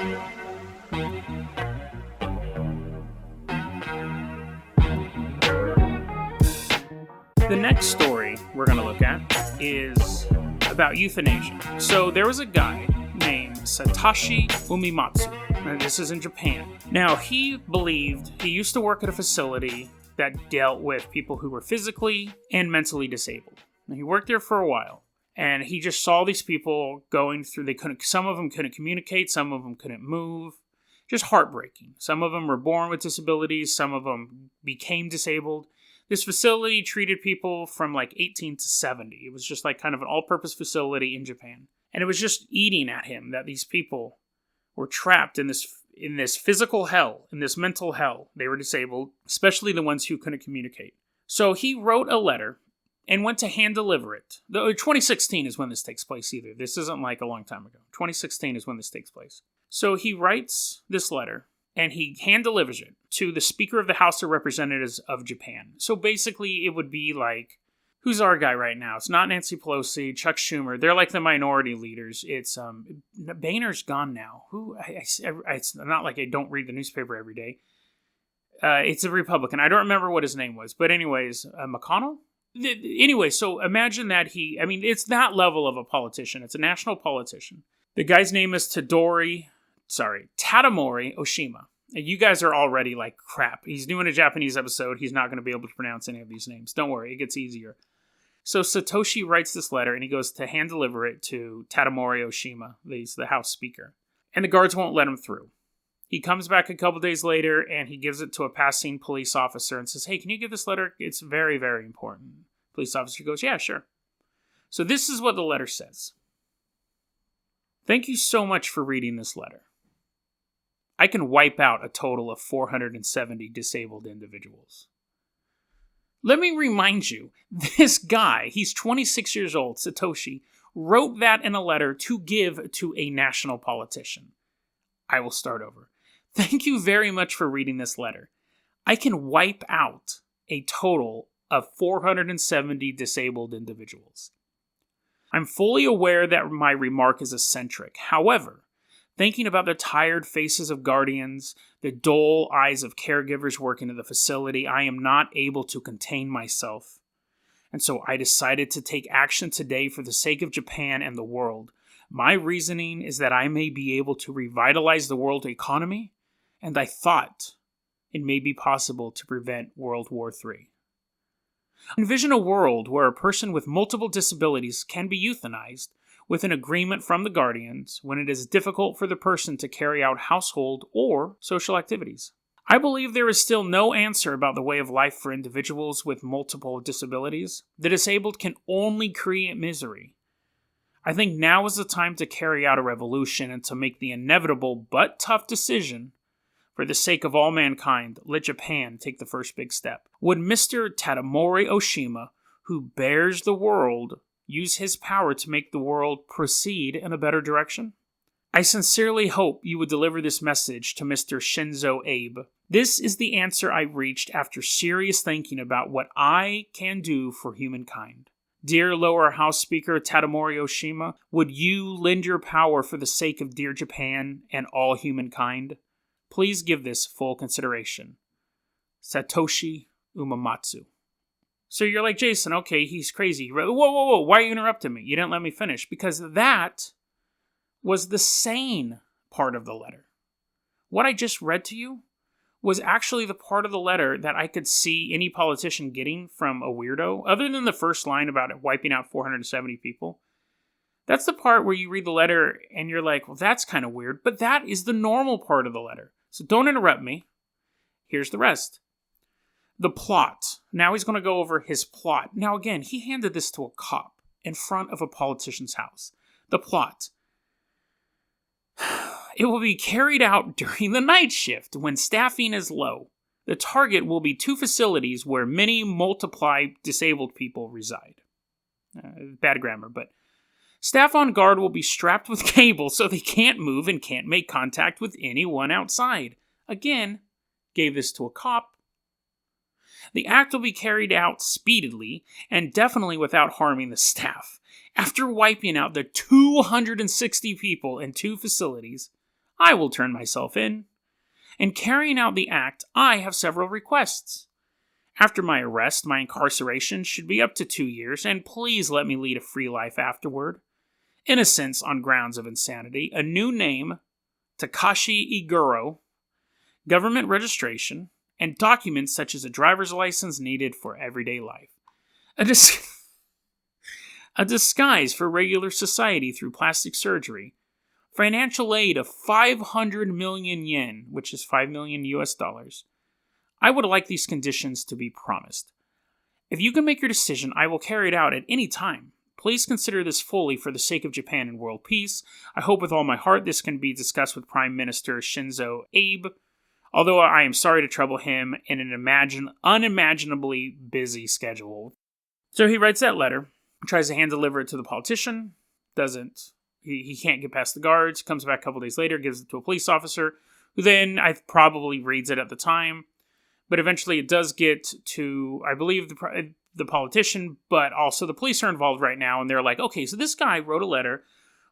The next story we're going to look at is about euthanasia. So there was a guy named Satoshi Uematsu, and this is in Japan. Now, he used to work at a facility that dealt with people who were physically and mentally disabled. And he worked there for a while, and he just saw these people going through, some of them couldn't communicate, some of them couldn't move. Just heartbreaking. Some of them were born with disabilities, some of them became disabled. This facility treated people from like 18 to 70. It was just like kind of an all-purpose facility in Japan. And it was just eating at him that these people were trapped in this physical hell, in this mental hell. They were disabled, especially the ones who couldn't communicate. So he wrote a letter and went to hand deliver it. 2016 is when this takes place either. This isn't like a long time ago. 2016 is when this takes place. So he writes this letter, and he hand delivers it to the Speaker of the House of Representatives of Japan. So basically, it would be like, who's our guy right now? It's not Nancy Pelosi, Chuck Schumer. They're like the minority leaders. It's, Boehner's gone now. It's not like I don't read the newspaper every day. It's a Republican. I don't remember what his name was. But anyways, McConnell? Anyway, so imagine that it's that level of a politician. It's a national politician. The guy's name is Tadamori Oshima. And you guys are already like, crap. He's doing a Japanese episode. He's not going to be able to pronounce any of these names. Don't worry, it gets easier. So Satoshi writes this letter, and he goes to hand deliver it to Tadamori Oshima, the House Speaker. And the guards won't let him through. He comes back a couple days later, and he gives it to a passing police officer and says, hey, can you give this letter? It's very, very important. Police officer goes, yeah, sure. So this is what the letter says. Thank you so much for reading this letter. I can wipe out a total of 470 disabled individuals. Let me remind you, this guy, he's 26 years old, Satoshi, wrote that in a letter to give to a national politician. I will start over. Thank you very much for reading this letter. I can wipe out a total of 470 disabled individuals. I'm fully aware that my remark is eccentric. However, thinking about the tired faces of guardians, the dull eyes of caregivers working in the facility, I am not able to contain myself. And so I decided to take action today for the sake of Japan and the world. My reasoning is that I may be able to revitalize the world economy, and I thought it may be possible to prevent World War III. Envision a world where a person with multiple disabilities can be euthanized with an agreement from the guardians when it is difficult for the person to carry out household or social activities. I believe there is still no answer about the way of life for individuals with multiple disabilities. The disabled can only create misery. I think now is the time to carry out a revolution and to make the inevitable but tough decision. For the sake of all mankind, let Japan take the first big step. Would Mr. Tadamori Oshima, who bears the world, use his power to make the world proceed in a better direction? I sincerely hope you would deliver this message to Mr. Shinzo Abe. This is the answer I reached after serious thinking about what I can do for humankind. Dear Lower House Speaker Tadamori Oshima, would you lend your power for the sake of dear Japan and all humankind? Please give this full consideration. Satoshi Uematsu. So you're like, Jason, okay, he's crazy. Whoa, why are you interrupting me? You didn't let me finish. Because that was the sane part of the letter. What I just read to you was actually the part of the letter that I could see any politician getting from a weirdo, other than the first line about wiping out 470 people. That's the part where you read the letter and you're like, well, that's kind of weird, but that is the normal part of the letter. So don't interrupt me. Here's the rest. The plot. Now he's going to go over his plot. Now again, he handed this to a cop in front of a politician's house. The plot. It will be carried out during the night shift when staffing is low. The target will be 2 facilities where many multiply disabled people reside. Bad grammar, but staff on guard will be strapped with cables so they can't move and can't make contact with anyone outside. Again, gave this to a cop. The act will be carried out speedily and definitely without harming the staff. After wiping out the 260 people in 2 facilities, I will turn myself in. In carrying out the act, I have several requests. After my arrest, my incarceration should be up to 2 years, and please let me lead a free life afterward. Innocence on grounds of insanity, a new name, Takashi Iguro, government registration, and documents such as a driver's license needed for everyday life. A disguise for regular society through plastic surgery. Financial aid of 500 million yen, which is 5 million US dollars. I would like these conditions to be promised. If you can make your decision, I will carry it out at any time. Please consider this fully for the sake of Japan and world peace. I hope with all my heart this can be discussed with Prime Minister Shinzo Abe, although I am sorry to trouble him in an unimaginably busy schedule. So he writes that letter, tries to hand deliver it to the politician, doesn't. He can't get past the guards, comes back a couple days later, gives it to a police officer, who then probably reads it at the time. But eventually it does get to, I believe, the politician, but also the police are involved right now, and they're like, okay, so this guy wrote a letter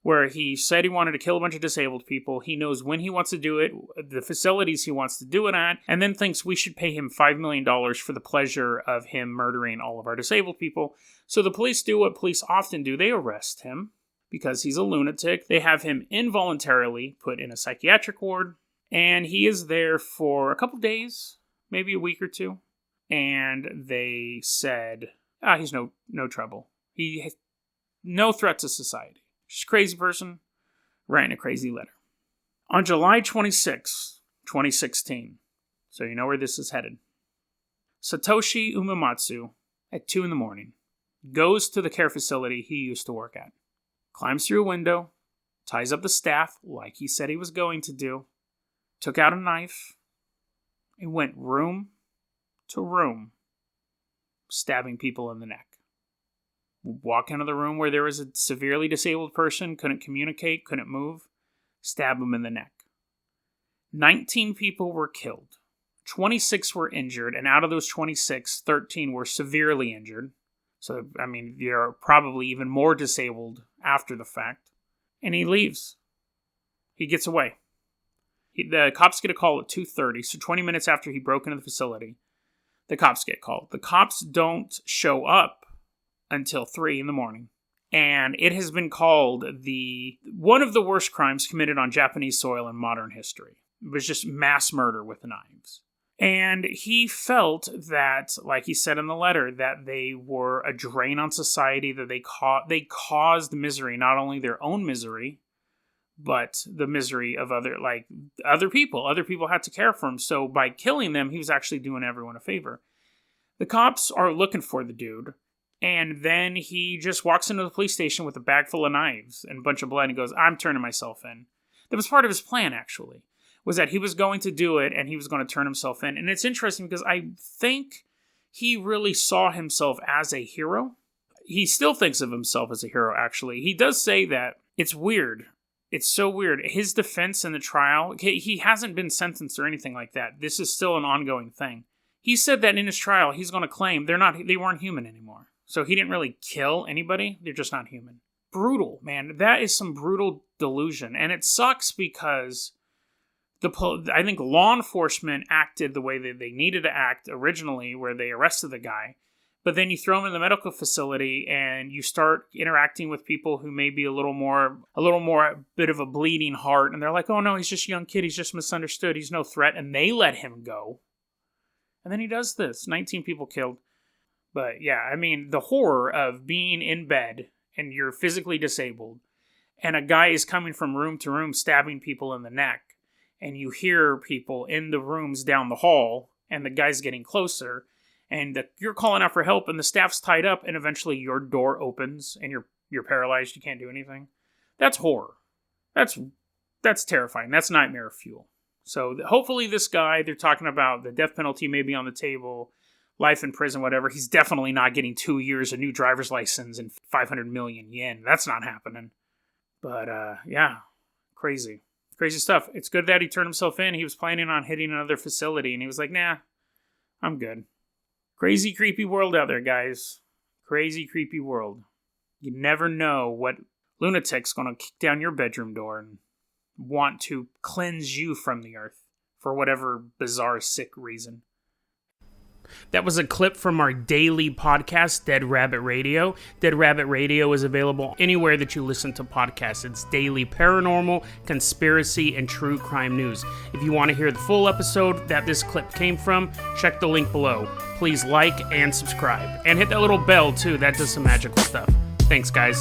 where he said he wanted to kill a bunch of disabled people. He knows when he wants to do it, the facilities he wants to do it at, and then thinks we should pay him $5 million for the pleasure of him murdering all of our disabled people. So the police do what police often do. They arrest him because he's a lunatic. They have him involuntarily put in a psychiatric ward, and he is there for a couple days, maybe a week or two. And they said, he's no trouble. He has no threat to society. Just a crazy person writing a crazy letter. On July 26, 2016, so you know where this is headed, Satoshi Uematsu, at 2 a.m, goes to the care facility he used to work at, climbs through a window, ties up the staff like he said he was going to do, took out a knife, and went room to room, stabbing people in the neck. Walk into the room where there was a severely disabled person, couldn't communicate, couldn't move, stab him in the neck. 19 people were killed. 26 were injured, and out of those 26, 13 were severely injured. So, I mean, you're probably even more disabled after the fact. And he leaves. He gets away. The cops get a call at 2:30, so 20 minutes after he broke into the facility, the cops get called. The cops don't show up until 3 a.m. And it has been called one of the worst crimes committed on Japanese soil in modern history. It was just mass murder with knives. And he felt that, like he said in the letter, that they were a drain on society, that they caused misery, not only their own misery, but the misery of other people. Other people had to care for him. So by killing them, he was actually doing everyone a favor. The cops are looking for the dude, and then he just walks into the police station with a bag full of knives and a bunch of blood and goes, I'm turning myself in. That was part of his plan, actually, was that he was going to do it and he was going to turn himself in. And it's interesting because I think he really saw himself as a hero. He still thinks of himself as a hero, actually. He does say that. It's weird. It's so weird. His defense in the trial, he hasn't been sentenced or anything like that. This is still an ongoing thing. He said that in his trial, he's going to claim they weren't human anymore. So he didn't really kill anybody. They're just not human. Brutal, man. That is some brutal delusion. And it sucks because I think law enforcement acted the way that they needed to act originally, where they arrested the guy. But then you throw him in the medical facility and you start interacting with people who may be a little more a bit of a bleeding heart. And they're like, oh no, he's just a young kid. He's just misunderstood. He's no threat. And they let him go. And then he does this. 19 people killed. But yeah, I mean, the horror of being in bed and you're physically disabled and a guy is coming from room to room stabbing people in the neck, and you hear people in the rooms down the hall and the guy's getting closer, and you're calling out for help and the staff's tied up, and eventually your door opens and you're paralyzed, you can't do anything. That's horror. That's terrifying. That's nightmare fuel. So hopefully this guy, they're talking about the death penalty may be on the table, life in prison, whatever. He's definitely not getting 2 years, a new driver's license, and 500 million yen. That's not happening. But yeah, crazy stuff. It's good that he turned himself in. He was planning on hitting another facility, and he was like, nah, I'm good. Crazy, creepy world out there, guys. Crazy, creepy world. You never know what lunatic's going to kick down your bedroom door and want to cleanse you from the earth for whatever bizarre, sick reason. That was a clip from our daily podcast, Dead Rabbit Radio. Dead Rabbit Radio is available anywhere that you listen to podcasts. It's daily paranormal, conspiracy, and true crime news. If you want to hear the full episode that this clip came from, check the link below. Please like and subscribe. And hit that little bell, too. That does some magical stuff. Thanks, guys.